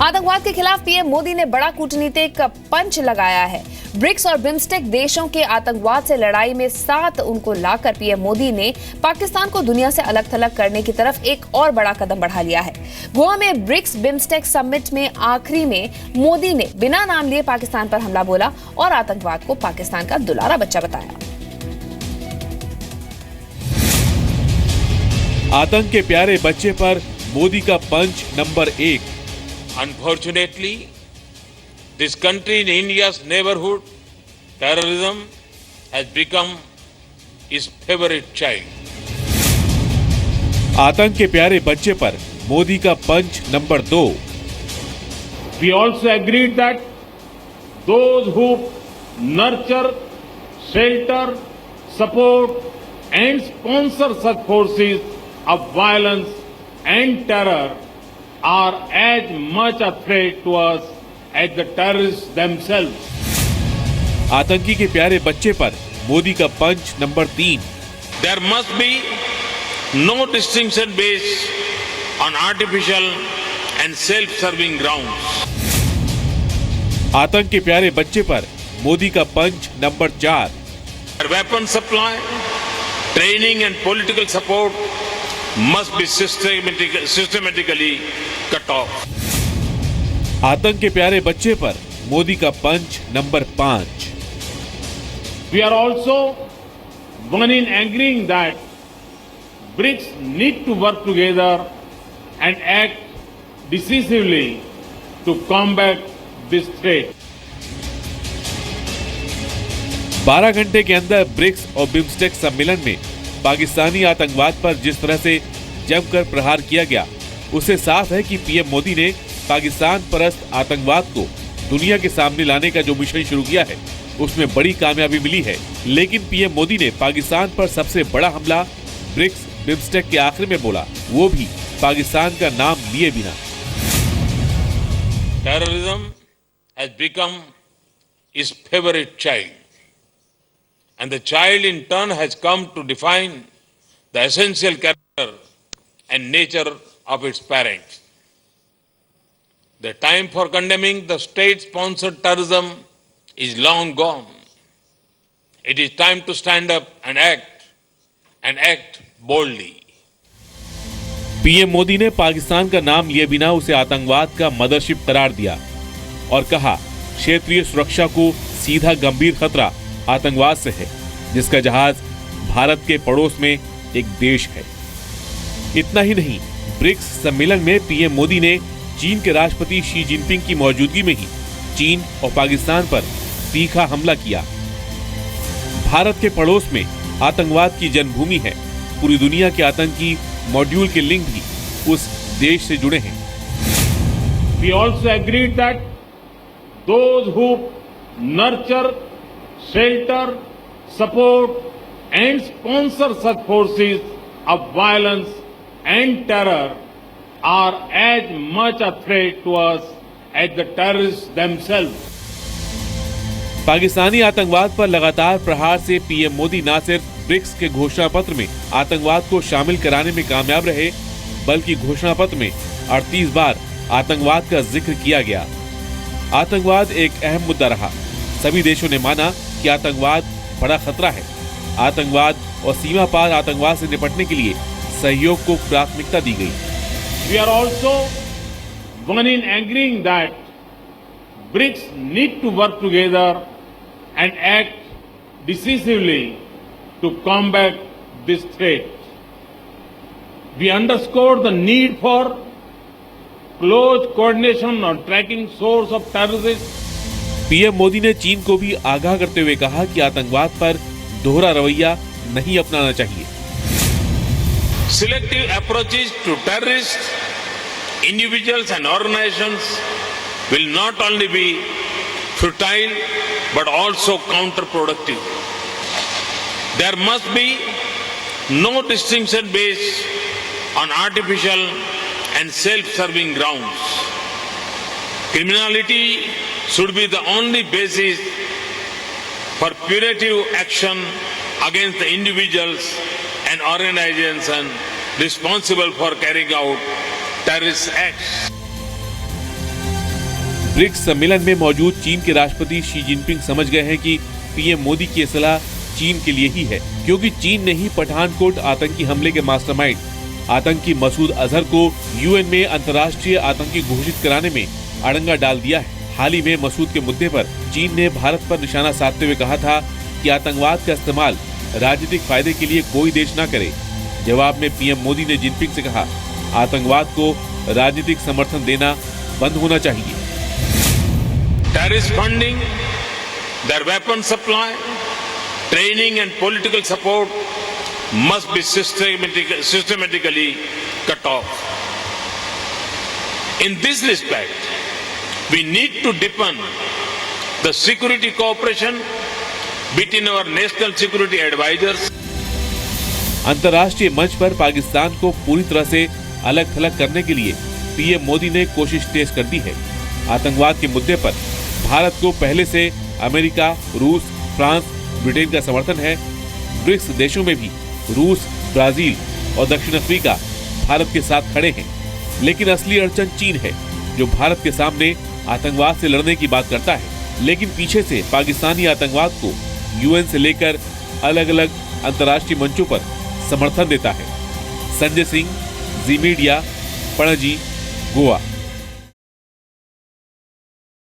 आतंकवाद के खिलाफ पीएम मोदी ने बड़ा कूटनीतिक पंच लगाया है। ब्रिक्स और बिम्स्टेक देशों के आतंकवाद से लड़ाई में साथ उनको लाकर पीएम मोदी ने पाकिस्तान को दुनिया से अलग थलग करने की तरफ एक और बड़ा कदम बढ़ा लिया है। गोवा में ब्रिक्स बिम्स्टेक समिट में आखिरी में मोदी ने बिना नाम लिए पाकिस्तान पर हमला बोला और आतंकवाद को पाकिस्तान का दुलारा बच्चा बताया। आतंक के प्यारे बच्चे पर मोदी का पंच number 1। Unfortunately, this country in India's neighborhood, terrorism has become his favorite child. आतंक के प्यारे बच्चे पर मोदी का पंच number 2। We also agreed that those who nurture, shelter, support and sponsor such forces of violence and terror are as much a threat to us as the terrorists themselves. आतंकी के प्यारे बच्चे पर मोदी का पंच number 3। There must be no distinction based on artificial and self-serving grounds. आतंक के प्यारे बच्चे पर मोदी का पंच number 4। Weapon supply, training and political support must be systematically cut off. आतंक के प्यारे बच्चे पर मोदी का पंच number 5। We are also one in agreeing that BRICS need to work together and act decisively to combat this threat. 12 घंटे के अंदर BRICS और बिम्स्टेक सम्मेलन में पाकिस्तानी आतंकवाद पर जिस तरह से जमकर प्रहार किया गया, उससे साफ है कि पीएम मोदी ने पाकिस्तान परस्त आतंकवाद को दुनिया के सामने लाने का जो मिशन शुरू किया है, उसमें बड़ी कामयाबी मिली है। लेकिन पीएम मोदी ने पाकिस्तान पर सबसे बड़ा हमला ब्रिक्स बिम्स्टेक के आखिर में बोला, वो भी पाकिस्तान का नाम लिए बिना। Terrorism has become his favorite child. And the child in turn has come to define the essential character and nature of its parents. The time for condemning the state-sponsored terrorism is long gone. It is time to stand up and act boldly. PM Modi ने पाकिस्तान का नाम लिए बिना उसे आतंकवाद का mothership करार दिया और कहा, क्षेत्रीय सुरक्षा को सीधा गंभीर खतरा आतंकवाद से है, जिसका जहाज भारत के पड़ोस में एक देश है। इतना ही नहीं, ब्रिक्स सम्मेलन में पीएम मोदी ने चीन के राष्ट्रपति शी जिनपिंग की मौजूदगी में ही चीन और पाकिस्तान पर तीखा हमला किया। भारत के पड़ोस में आतंकवाद की जन्मभूमि है। पूरी दुनिया के आतंकी मॉड्यूल के लिंक भी उस देश से जुड़े हैं। We also agreed that those who nurture, shelter, support and sponsor such forces of violence and terror are as much a threat to us as the terrorists themselves. Pakistani आतंकवाद पर लगातार प्रहार से पीएम मोदी न सिर्फ ब्रिक्स के घोषणा पत्र में आतंकवाद को शामिल कराने में कामयाब रहे, बल्कि घोषणा पत्र में 38 बार आतंकवाद का जिक्र किया गया। आतंकवाद एक अहम मुद्दा रहा। सभी देशों ने माना कि आतंकवाद बड़ा खतरा है। आतंकवाद और सीमा पार आतंकवाद से निपटने के लिए सहयोग को प्राथमिकता दी गई। We are also one in agreeing that BRICS need to work together and act decisively to combat this threat. We underscore the need for close coordination on tracking source of terrorists. PM Modi ने चीन को भी आगाह करते हुए कहा कि आतंकवाद पर दोहरा रवैया नहीं अपनाना चाहिए। Selective approaches to terrorists, individuals and organizations will not only be futile but also counterproductive. There must be no distinction based on artificial and self-serving grounds. Criminality should be the only basis for punitive action against the individuals and organizations responsible for carrying out terrorist acts. BRICS सम्मेलन में मौजूद चीन के राष्ट्रपति Xi Jinping समझ गए हैं कि पीएम मोदी की सलाह चीन के लिए ही है, क्योंकि चीन ने ही पठानकोट आतंकी हमले के मास्टरमाइंड आतंकी मसूद अजहर को यूएन में अंतर्राष्ट्रीय आतंकी घोषित कराने में अड़ंगा डाल दिया है। हाल ही में मसूद के मुद्दे पर चीन ने भारत पर निशाना साधते हुए कहा था कि आतंकवाद का इस्तेमाल राजनीतिक फायदे के लिए कोई देश न करे। जवाब में पीएम मोदी ने जिनपिंग से कहा, आतंकवाद को राजनीतिक समर्थन देना बंद होना चाहिए। Terrorist funding, their weapon supply, training and political support must be systematically cut off. In this respect, we need to deepen the security cooperation between our national security advisors. अंतर्राष्ट्रीय मंच पर पाकिस्तान को पूरी तरह से अलग थलग करने के लिए पीएम मोदी ने कोशिश तेज कर दी है। आतंकवाद के मुद्दे पर भारत को पहले से अमेरिका, रूस, फ्रांस, ब्रिटेन का समर्थन है। ब्रिक्स देशों में भी रूस, ब्राजील और दक्षिण अफ्रीका भारत के साथ खड़े हैं। लेकिन असली अड़चन चीन है, जो भारत के सामने आतंकवाद से लड़ने की बात करता है, लेकिन पीछे से पाकिस्तानी आतंकवाद को यूएन से लेकर अलग अलग अंतर्राष्ट्रीय मंचों पर समर्थन देता है। संजय सिंह, जी मीडिया, पणजी, गोवा।